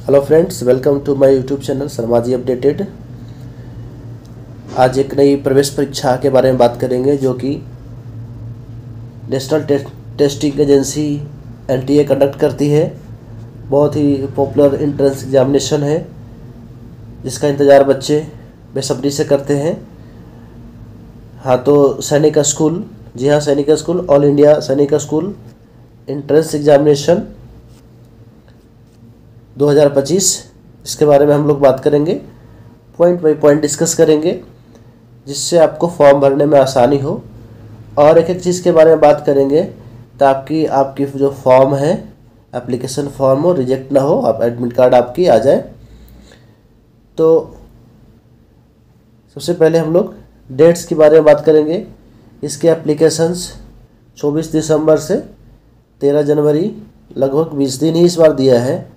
Hello friends, welcome to my YouTube channel Sharma ji updated. आज एक नई प्रवेश परीक्षा के बारे में बात करेंगे जो कि national testing agency NTA conduct करती है। बहुत ही पॉपुलर एंट्रेंस एग्जामिनेशन है जिसका इंतज़ार बच्चे बेसब्री से करते हैं। हाँ, तो सैनिक स्कूल, जी हाँ, सैनिक school, all India Sainik school entrance examination 2025, इसके बारे में हम लोग बात करेंगे, पॉइंट बाय पॉइंट डिस्कस करेंगे जिससे आपको फॉर्म भरने में आसानी हो। और एक एक चीज़ के बारे में बात करेंगे ताकि आपकी जो फॉर्म है, एप्लीकेशन फॉर्म हो, रिजेक्ट ना हो, आप एडमिट कार्ड आपकी आ जाए। तो सबसे पहले हम लोग डेट्स के बारे में बात करेंगे। इसके एप्लीकेशंस 24 दिसंबर से 13 जनवरी, लगभग 20 दिन ही इस बार दिया है,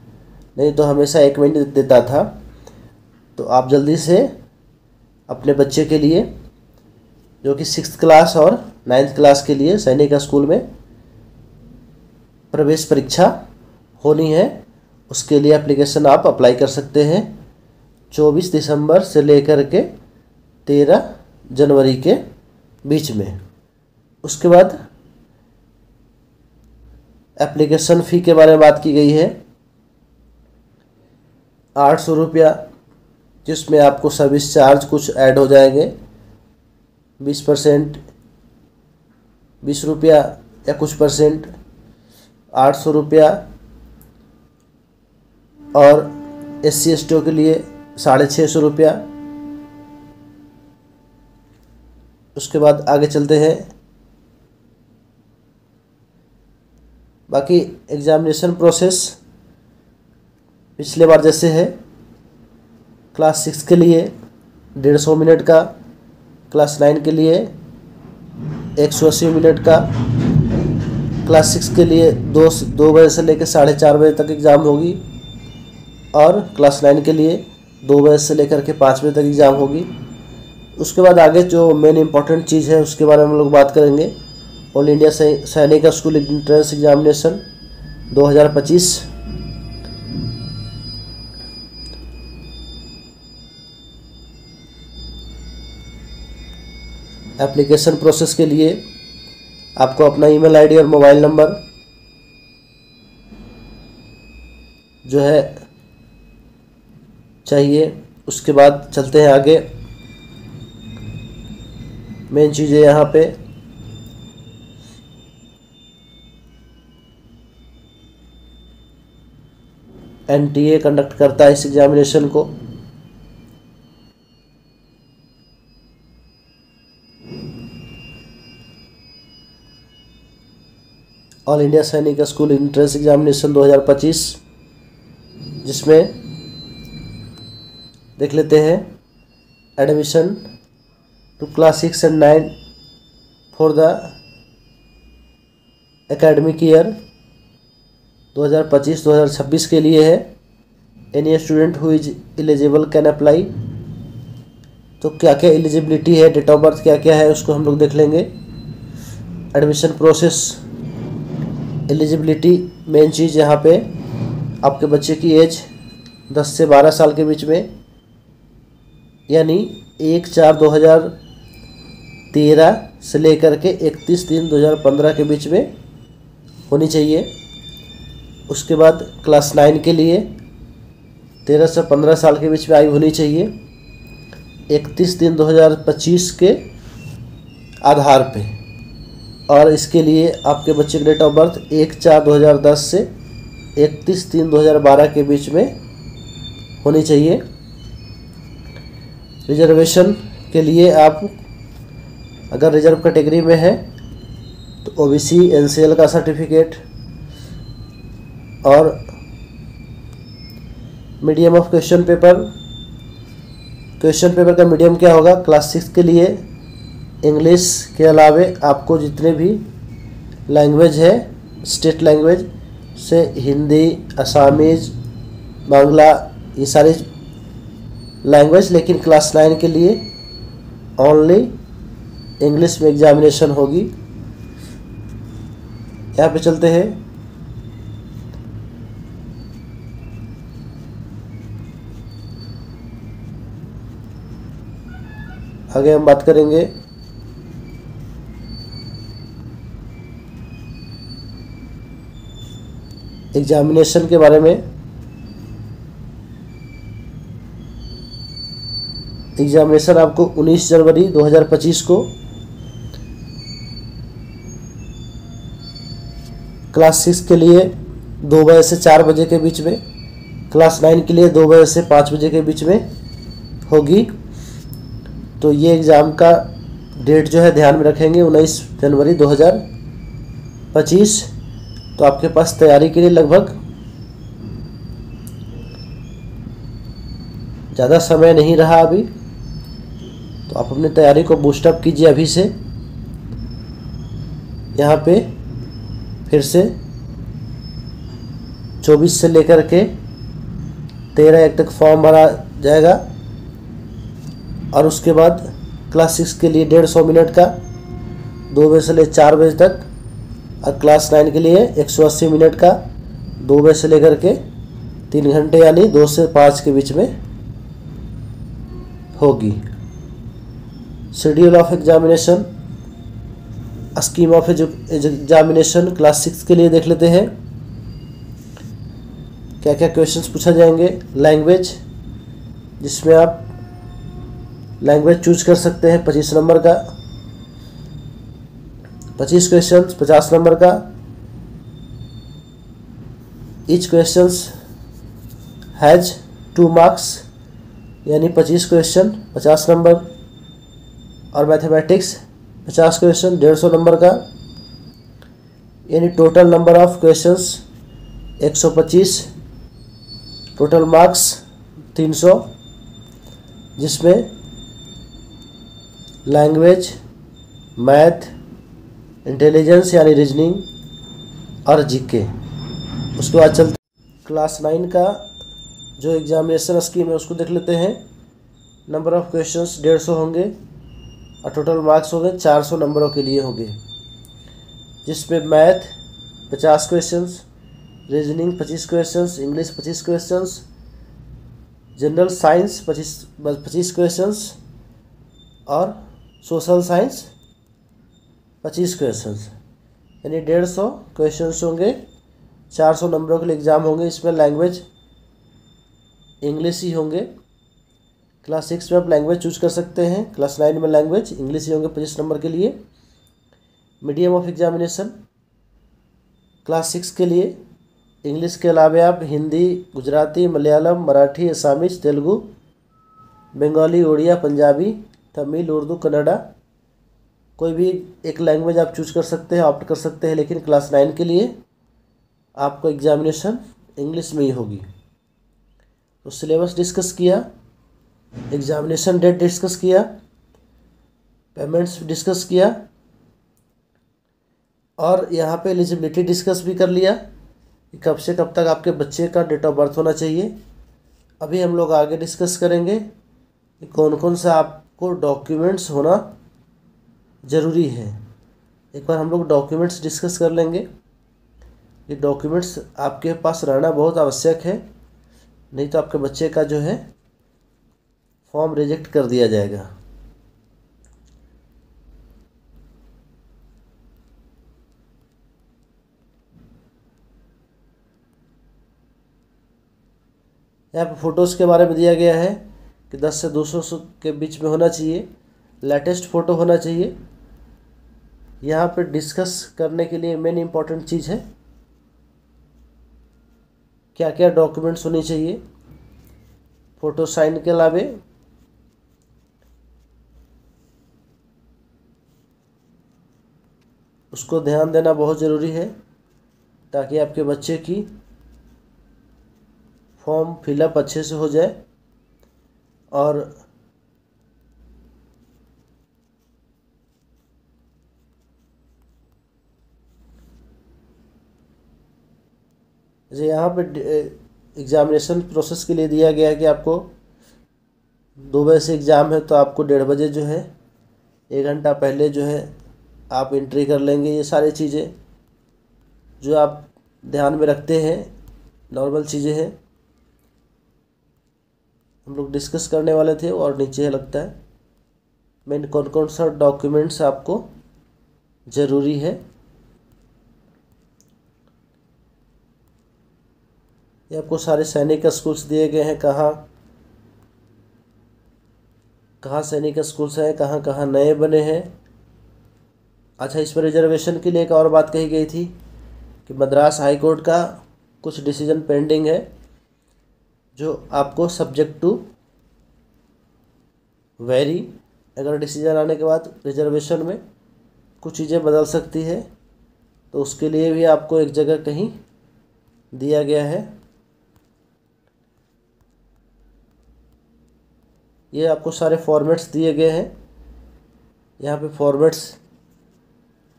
नहीं तो हमेशा 1 महीने देता था। तो आप जल्दी से अपने बच्चे के लिए जो कि 6th क्लास और 9th क्लास के लिए सैनिक स्कूल में प्रवेश परीक्षा होनी है, उसके लिए एप्लीकेशन आप अप्लाई कर सकते हैं 24 दिसंबर से लेकर के 13 जनवरी के बीच में। उसके बाद एप्लीकेशन फ़ी के बारे में बात की गई है 800 रुपया, जिसमें आपको सर्विस चार्ज कुछ ऐड हो जाएंगे 20%, 20 रुपया या कुछ परसेंट, 800 रुपया। और SC ST के लिए 650 रुपया। उसके बाद आगे चलते हैं। बाकी एग्जामिनेशन प्रोसेस पिछले बार जैसे है। क्लास 6 के लिए 150 मिनट का, क्लास 9 के लिए 180 मिनट का, क्लास 6 के लिए 2 बजे से लेकर 4:30 बजे तक एग्ज़ाम होगी, और क्लास 9 के लिए 2 बजे से लेकर के 5 बजे तक एग्ज़ाम होगी। उसके बाद आगे जो मेन इम्पॉर्टेंट चीज़ है उसके बारे में हम लोग बात करेंगे। All India Sainik school entrance examination 2025। Application process के लिए आपको अपना ईमेल आईडी और मोबाइल नंबर जो है चाहिए। उसके बाद चलते हैं आगे। मेन चीज़ है यहाँ पे एनटीए कंडक्ट करता है इस एग्जामिनेशन को। All India Sainik school entrance examination 2025, जिसमें देख लेते हैं admission to class 6 and 9 for the academic year 2025-2026 के लिए है। Any student who is eligible can apply. तो क्या क्या एलिजिबिलिटी है, डेट ऑफ बर्थ क्या क्या है, उसको हम लोग देख लेंगे। एडमिशन प्रोसेस, एलिजिबिलिटी, मेन चीज़ यहाँ पे आपके बच्चे की एज 10 से 12 साल के बीच में, यानी 1/4/2013 से लेकर के 31/3/2015 के बीच में होनी चाहिए। उसके बाद क्लास 9 के लिए 13 से 15 साल के बीच में आयु होनी चाहिए 31/3/2025 के आधार पे। और इसके लिए आपके बच्चे की डेट ऑफ बर्थ 1/4/2010 से 31/3/2012 के बीच में होनी चाहिए। रिजर्वेशन के लिए आप अगर रिजर्व कैटेगरी में है तो OBC NCL का सर्टिफिकेट, और मीडियम ऑफ क्वेश्चन पेपर का मीडियम क्या होगा। क्लास 6 के लिए इंग्लिश के अलावे आपको जितने भी लैंग्वेज है स्टेट लैंग्वेज से हिंदी, असामीज, बांग्ला, ये सारी लैंग्वेज, लेकिन क्लास 9 के लिए ओनली इंग्लिश में एग्जामिनेशन होगी। यहाँ पे चलते हैं। आगे हम बात करेंगे एग्जामिनेशन के बारे में। एग्जामिनेशन आपको 19 जनवरी 2025 को क्लास 6 के लिए 2 बजे से 4 बजे के बीच में, क्लास 9 के लिए 2 बजे से 5 बजे के बीच में होगी। तो ये एग्ज़ाम का डेट जो है ध्यान में रखेंगे 19 जनवरी 2025। तो आपके पास तैयारी के लिए लगभग ज़्यादा समय नहीं रहा अभी, तो आप अपनी तैयारी को बूस्टअप कीजिए अभी से। यहाँ पे फिर से 24 से लेकर के 13 तक फॉर्म भरा जाएगा और उसके बाद क्लास 6 के लिए 150 मिनट का 2 बजे से ले 4 बजे तक, और क्लास 9 के लिए 180 मिनट का 2 बजे से लेकर के 3 घंटे यानी 2 से 5 के बीच में होगी। Schedule of examination, scheme of examination class 6 के लिए देख लेते हैं क्या क्या क्वेश्चंस पूछा जाएंगे। लैंग्वेज, जिसमें आप लैंग्वेज चूज कर सकते हैं 25 नंबर का, 25 क्वेश्चन 50 नंबर का। ईच क्वेश्चंस हैज 2 मार्क्स यानी 25 क्वेश्चन 50 नंबर। और मैथमेटिक्स 50 क्वेश्चन 150 नंबर का, यानी total number of questions 125, total marks 300, जिसमें लैंग्वेज, मैथ, इंटेलिजेंस यानी रीजनिंग और जीके। उसके बाद चलते क्लास 9 का जो एग्जामिनेशन स्कीम है उसको देख लेते हैं। नंबर ऑफ क्वेश्चंस 150 होंगे और टोटल मार्क्स होंगे 400 नंबरों के लिए होंगे, जिसमें math 50 questions, reasoning 25 questions, English 25 questions, general science 25 questions और सोशल साइंस 25 क्वेश्चंस, यानी 150 क्वेश्चंस होंगे। 400 नंबरों के लिए एग्ज़ाम होंगे। इसमें लैंग्वेज इंग्लिश ही होंगे। क्लास 6 में आप लैंग्वेज चूज कर सकते हैं, क्लास 9 में लैंग्वेज इंग्लिश ही होंगे 25 नंबर के लिए। मीडियम ऑफ एग्जामिनेशन क्लास 6 के लिए इंग्लिश के अलावा आप हिंदी, गुजराती, मलयालम, मराठी, असामीज, तेलुगु, बंगाली, उड़िया, पंजाबी, तमिल, उर्दू, कन्नड़ा, कोई भी एक लैंग्वेज आप चूज कर सकते हैं, ऑप्ट कर सकते हैं। लेकिन क्लास 9 के लिए आपको एग्जामिनेशन इंग्लिश में ही होगी। तो सिलेबस डिस्कस किया, एग्जामिनेशन डेट डिस्कस किया, पेमेंट्स डिस्कस किया और यहाँ पे एलिजिबिलिटी डिस्कस भी कर लिया कि कब से कब तक आपके बच्चे का डेट ऑफ बर्थ होना चाहिए। अभी हम लोग आगे डिस्कस करेंगे कि कौन कौन सा आपको डॉक्यूमेंट्स होना ज़रूरी है। एक बार हम लोग डॉक्यूमेंट्स डिस्कस कर लेंगे। ये डॉक्यूमेंट्स आपके पास रहना बहुत आवश्यक है, नहीं तो आपके बच्चे का जो है फॉर्म रिजेक्ट कर दिया जाएगा। यहाँ पर फ़ोटोज़ के बारे में दिया गया है कि 10 से 200 के बीच में होना चाहिए, लेटेस्ट फ़ोटो होना चाहिए। यहाँ पर डिस्कस करने के लिए मेन इम्पॉर्टेंट चीज़ है क्या क्या डॉक्यूमेंट्स होनी चाहिए। फ़ोटो साइन के अलावे उसको ध्यान देना बहुत ज़रूरी है ताकि आपके बच्चे की फॉर्म फिलअप अच्छे से हो जाए। और जैसे यहाँ पे एग्ज़ामिनेशन प्रोसेस के लिए दिया गया है कि आपको 2 बजे से एग्ज़ाम है, तो आपको 1:30 बजे जो है 1 घंटा पहले जो है आप एंट्री कर लेंगे। ये सारी चीज़ें जो आप ध्यान में रखते हैं नॉर्मल चीज़ें हैं, हम लोग डिस्कस करने वाले थे और नीचे है लगता है। में कौन कौन सा डॉक्यूमेंट्स आपको ज़रूरी है। ये आपको सारे सैनिक स्कूल्स दिए गए हैं, कहाँ कहाँ सैनिक स्कूल्स हैं, कहाँ कहाँ नए बने हैं। अच्छा, इस पर रिजर्वेशन के लिए एक और बात कही गई थी कि मद्रास हाई कोर्ट का कुछ डिसीजन पेंडिंग है, जो आपको सब्जेक्ट टू वेरी, अगर डिसीजन आने के बाद रिजर्वेशन में कुछ चीज़ें बदल सकती है, तो उसके लिए भी आपको एक जगह कहीं दिया गया है। ये आपको सारे फॉर्मेट्स दिए गए हैं। यहाँ पे फॉर्मेट्स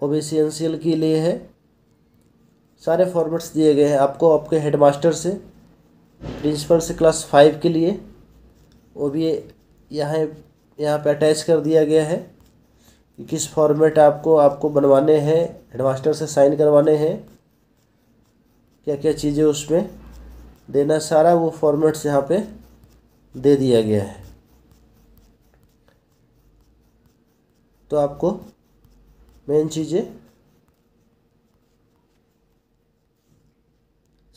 ओबीसी एनसीएल के लिए है, सारे फॉर्मेट्स दिए गए हैं आपको आपके हेडमास्टर से, प्रिंसिपल से क्लास 5 के लिए, वो भी यहाँ पे अटैच कर दिया गया है कि किस फॉर्मेट आपको बनवाने हैं, हेडमास्टर से साइन करवाने हैं, क्या क्या चीज़ें उसमें देना, सारा वो फॉर्मेट्स यहाँ पे दे दिया गया है। तो आपको मेन चीज़ें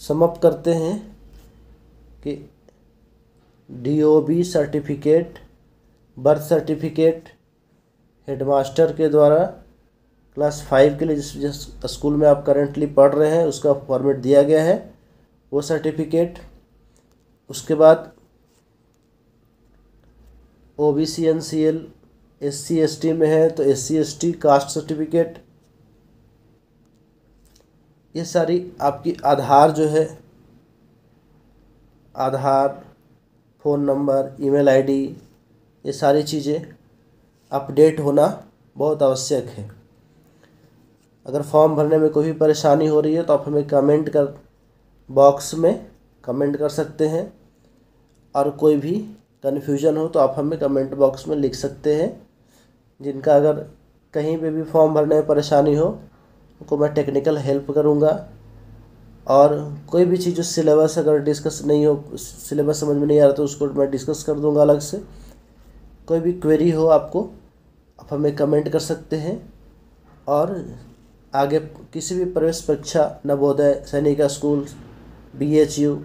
समअप करते हैं कि DOB certificate, birth certificate headmaster के द्वारा क्लास 5 के लिए जिस स्कूल में आप करेंटली पढ़ रहे हैं उसका फॉर्मेट दिया गया है, वो सर्टिफिकेट। उसके बाद ओबीसी एनसीएल, एससी एसटी में है तो एससी एसटी कास्ट सर्टिफिकेट, ये सारी आपकी आधार जो है, आधार, फ़ोन नंबर, ईमेल आईडी, ये सारी चीज़ें अपडेट होना बहुत आवश्यक है। अगर फॉर्म भरने में कोई भी परेशानी हो रही है तो आप हमें कमेंट कर बॉक्स में कमेंट कर सकते हैं, और कोई भी कन्फ्यूजन हो तो आप हमें कमेंट बॉक्स में लिख सकते हैं। जिनका अगर कहीं पे भी फॉर्म भरने में परेशानी हो उनको मैं टेक्निकल हेल्प करूंगा, और कोई भी चीज़ जो सिलेबस अगर डिस्कस नहीं हो, सिलेबस समझ में नहीं आ रहा तो उसको मैं डिस्कस कर दूंगा अलग से। कोई भी क्वेरी हो आपको, आप हमें कमेंट कर सकते हैं, और आगे किसी भी प्रवेश परीक्षा, नवोदय, सैनिक स्कूल, बीएचयू,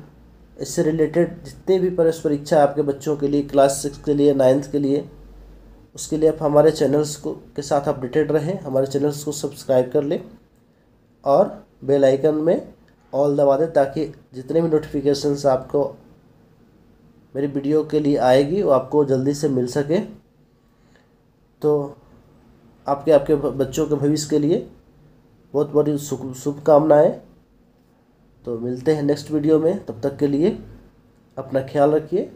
इससे रिलेटेड जितनी भी प्रवेश परीक्षा आपके बच्चों के लिए, क्लास 6 के लिए, 9th के लिए, उसके लिए आप हमारे चैनल्स के साथ अपडेटेड रहें, हमारे चैनल्स को सब्सक्राइब कर लें और बेल आइकन में ऑल दबा दें, ताकि जितने भी नोटिफिकेशंस आपको मेरी वीडियो के लिए आएगी वो आपको जल्दी से मिल सके। तो आपके बच्चों के भविष्य के लिए बहुत बड़ी शुभकामनाएँ। तो मिलते हैं नेक्स्ट वीडियो में, तब तक के लिए अपना ख्याल रखिए।